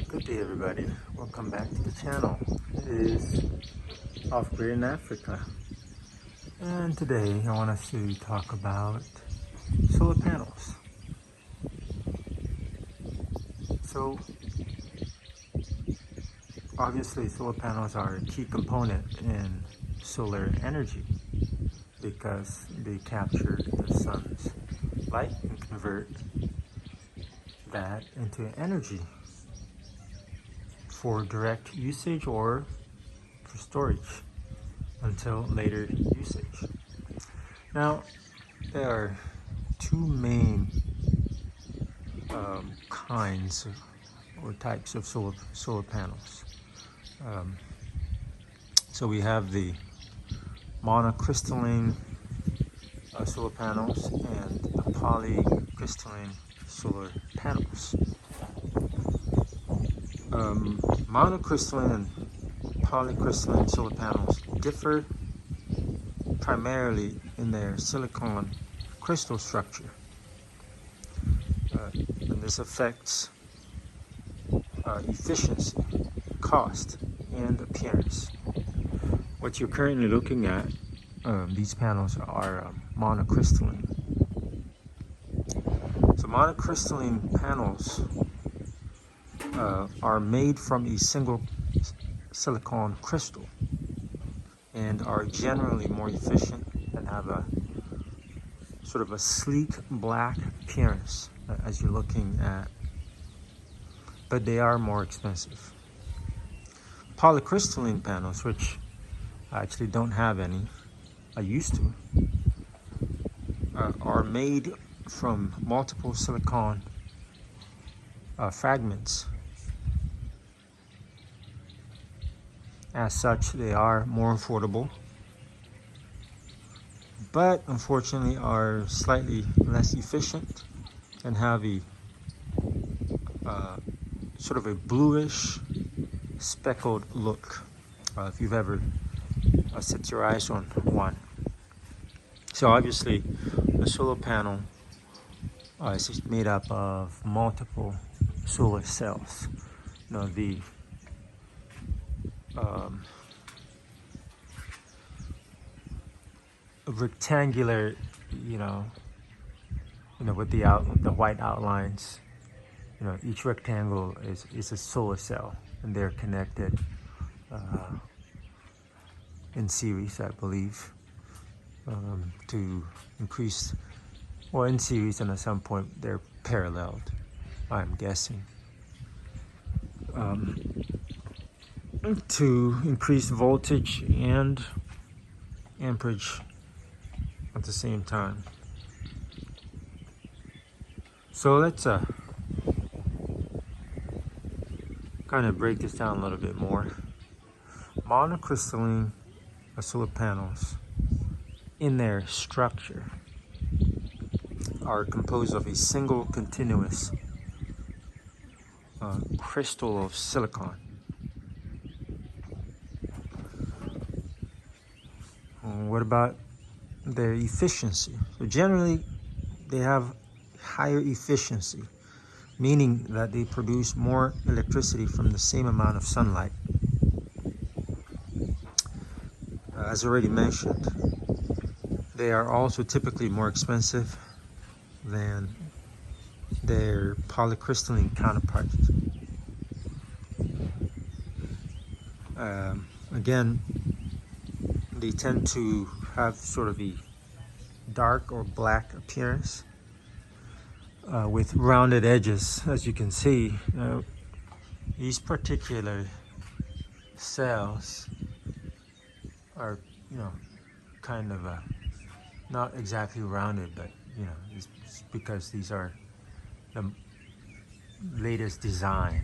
Good day, everybody. Welcome back to the channel. It is off-grid in Africa, and today I want us to talk about solar panels. So obviously solar panels are a key component in solar energy because they capture the sun's light and convert that into energy for direct usage or for storage until later usage. Now, there are two main kinds or types of solar panels. So we have the monocrystalline solar panels and the polycrystalline solar panels. Monocrystalline and polycrystalline solar panels differ primarily in their silicon crystal structure, and this affects efficiency, cost, and appearance. What you're currently looking at, these panels are monocrystalline. So monocrystalline panels are made from a single silicon crystal and are generally more efficient and have a sort of a sleek black appearance as you're looking at, but they are more expensive. Polycrystalline panels, which I actually don't have any, I used to, are made from multiple silicon fragments. As such, they are more affordable, but unfortunately are slightly less efficient and have a sort of a bluish speckled look, if you've ever set your eyes on one. So obviously a solar panel is made up of multiple solar cells. You know, the rectangular, with the white outlines. Each rectangle is a solar cell, and they're connected in series, I believe, to increase, or in series, and at some point they're paralleled, I'm guessing, to increase voltage and amperage at the same time. So let's kind of break this down a little bit more. Monocrystalline solar panels in their structure are composed of a single continuous crystal of silicon. What about their efficiency? So generally they have higher efficiency, meaning that they produce more electricity from the same amount of sunlight. As already mentioned, they are also typically more expensive than their polycrystalline counterparts. Again, they tend to have sort of a dark or black appearance with rounded edges. As you can see, these particular cells are, kind of not exactly rounded, but it's because these are the latest design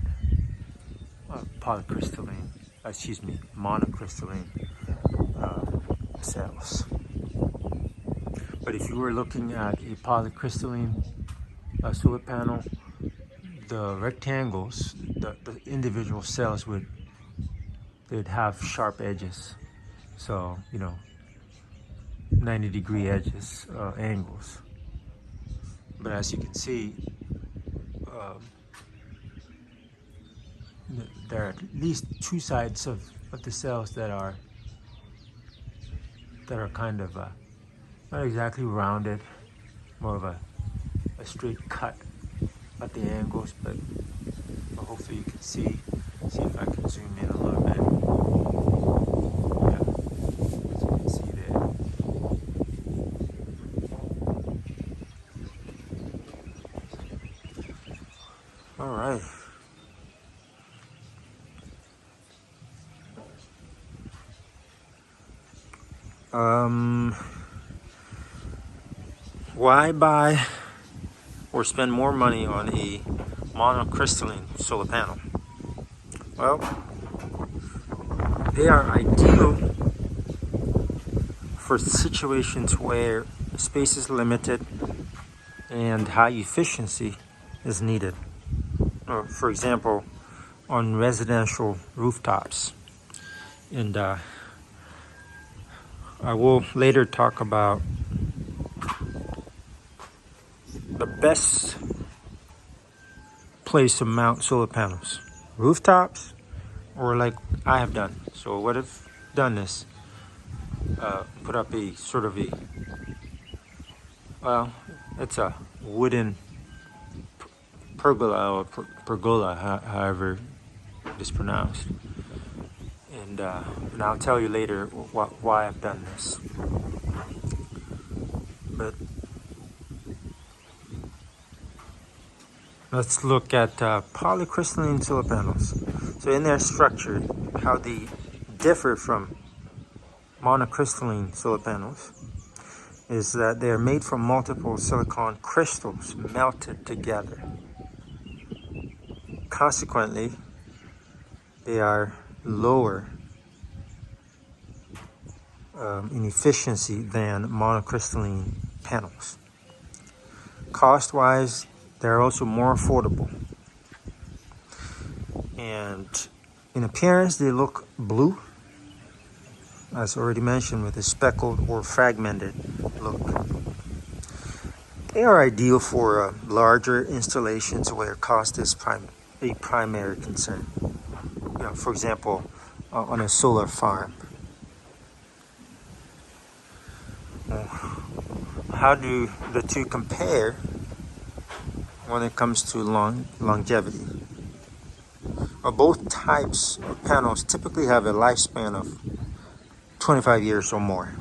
of monocrystalline cells. But if you were looking at a polycrystalline solar panel, the rectangles, the individual cells they'd have sharp edges. So, 90-degree edges, angles. But as you can see, there are at least two sides of the cells that are kind of not exactly rounded, more of a straight cut at the angles, but hopefully you can see if I can zoom in a little bit. Yeah, as you can see there. All right. Why buy or spend more money on a monocrystalline solar panel? Well, they are ideal for situations where space is limited and high efficiency is needed. For example, on residential rooftops. And I will later talk about the best place to mount solar panels. Rooftops, or like I have done. So what I've done is put up a sort of it's a wooden pergola or pergola, however it's pronounced. And I'll tell you later why I've done this. But let's look at polycrystalline solar panels. So in their structure, how they differ from monocrystalline solar panels is that they are made from multiple silicon crystals melted together. Consequently, they are lower in efficiency than monocrystalline panels. Cost-wise, they're also more affordable. And in appearance, they look blue, as already mentioned, with a speckled or fragmented look. They are ideal for larger installations where cost is a primary concern. For example, on a solar farm. How do the two compare when it comes to longevity? Both types of panels typically have a lifespan of 25 years or more.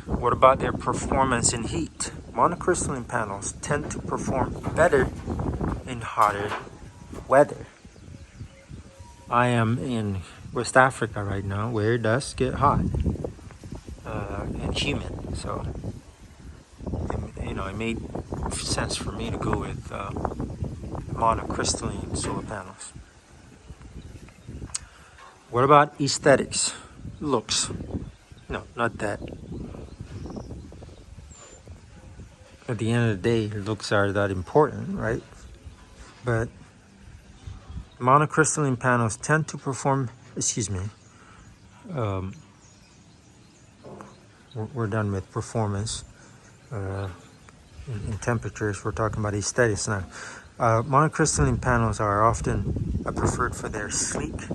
What about their performance in heat? Monocrystalline panels tend to perform better in hotter weather. I am in West Africa right now, where it does get hot and humid, so it made sense for me to go with monocrystalline solar panels. What about aesthetics? Looks? No, not that. At the end of the day, looks are that important, right? But monocrystalline panels tend to perform, we're done with performance. In temperatures, we're talking about aesthetics now. Monocrystalline panels are often preferred for their sleek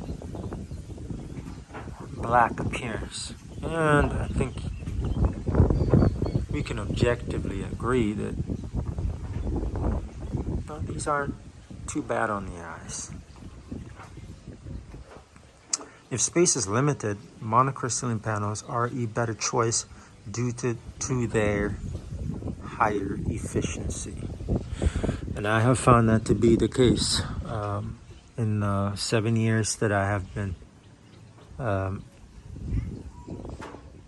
black appearance. And I think we can objectively agree that these aren't too bad on the eyes. If space is limited, monocrystalline panels are a better choice due to their higher efficiency. And I have found that to be the case in 7 years that I have been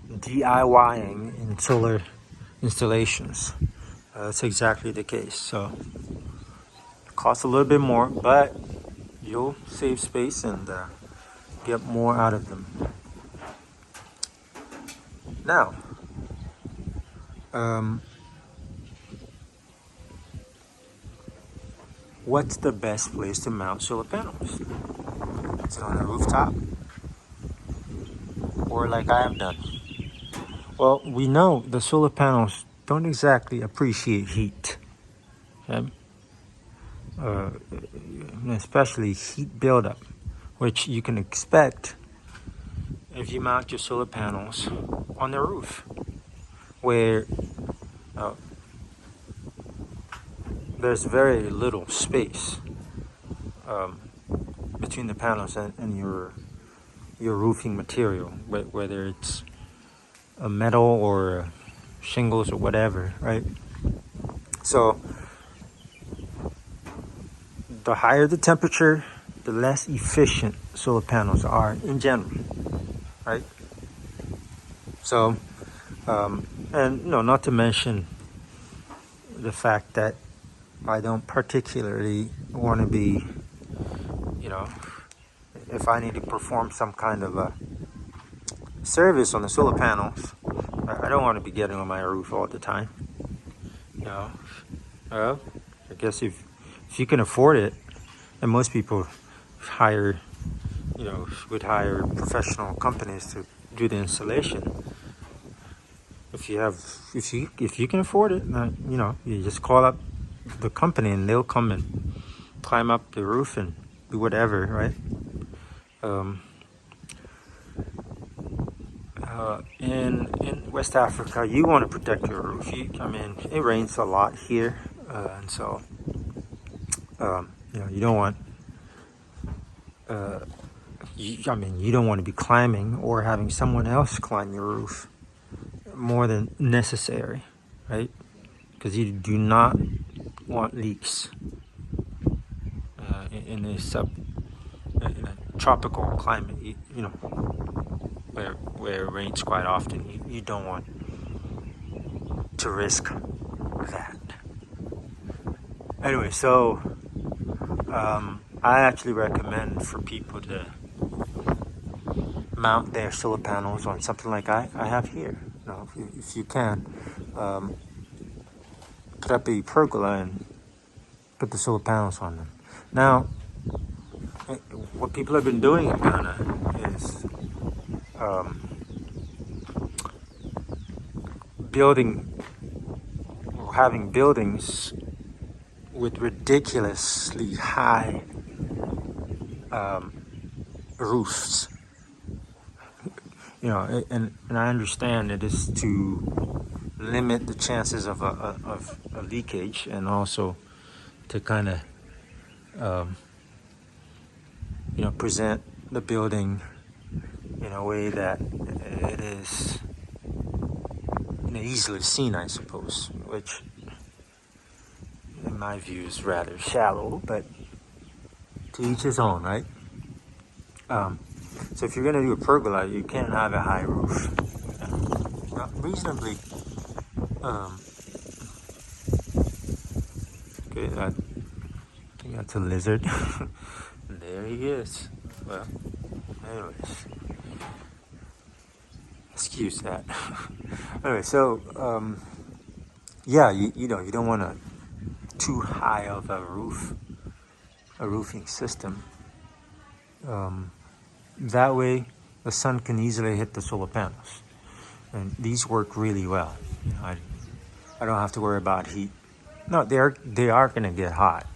DIYing in solar installations. That's exactly the case. So it costs a little bit more, but you'll save space and get more out of them. Now, what's the best place to mount solar panels? Is it on a rooftop? Or like I have done? Well, we know the solar panels don't exactly appreciate heat. Okay? especially heat buildup, which you can expect if you mount your solar panels on the roof, where uh, there's very little space um, between the panels and your roofing material, whether it's a metal or shingles or whatever, right? So the higher the temperature, the less efficient solar panels are in general, right? So, and not to mention the fact that I don't particularly want to be, if I need to perform some kind of a service on the solar panels, I don't want to be getting on my roof all the time. Well, I guess if you can afford it, and most people hire, would hire professional companies to do the installation. If you can afford it, you just call up the company and they'll come and climb up the roof and do whatever, right? In West Africa, you want to protect your roof. It rains a lot here, and so you don't want. You don't want to be climbing or having someone else climb your roof more than necessary, right? Because you do not want leaks in a tropical climate. Where it rains quite often. You don't want to risk that. Anyway, so I actually recommend for people to mount their solar panels on something like I have here. If you can, put up a pergola and put the solar panels on them. Now, what people have been doing in Ghana is having buildings with ridiculously high roofs. And I understand it is to limit the chances of a leakage, and also to kind of present the building in a way that it is easily seen, I suppose, which in my view is rather shallow, but to each his own, right? So if you're going to do a pergola, you can't have a high roof. Reasonably, good. I think that's a lizard. There he is. Well, anyways, excuse that. Anyway, so you don't want too high of a roofing system. That way, the sun can easily hit the solar panels, and these work really well. I don't have to worry about heat. No, they are going to get hot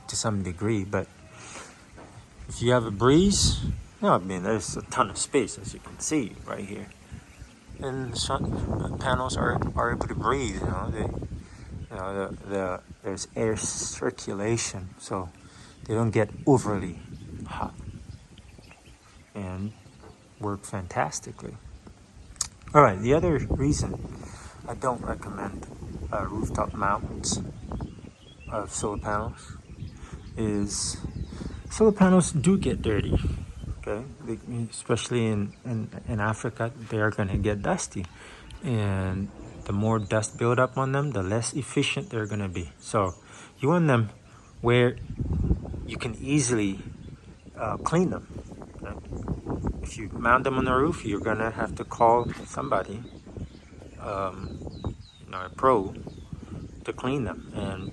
to some degree, but if you have a breeze, there's a ton of space, as you can see right here, and the panels are able to breathe. There's air circulation, so they don't get overly hot, and work fantastically. All right, the other reason I don't recommend rooftop mounts of solar panels is solar panels do get dirty. Okay, especially in Africa, they are going to get dusty, and the more dust build up on them, the less efficient they're going to be. So you want them where you can easily clean them. Okay? If you mount them on the roof, you're going to have to call somebody, a pro, to clean them, and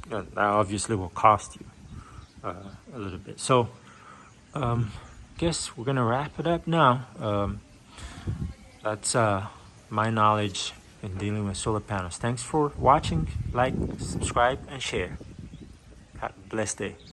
that obviously will cost you a little bit. So guess we're gonna wrap it up now. That's my knowledge in dealing with solar panels. Thanks for watching. Like, subscribe, and share. Have a blessed day.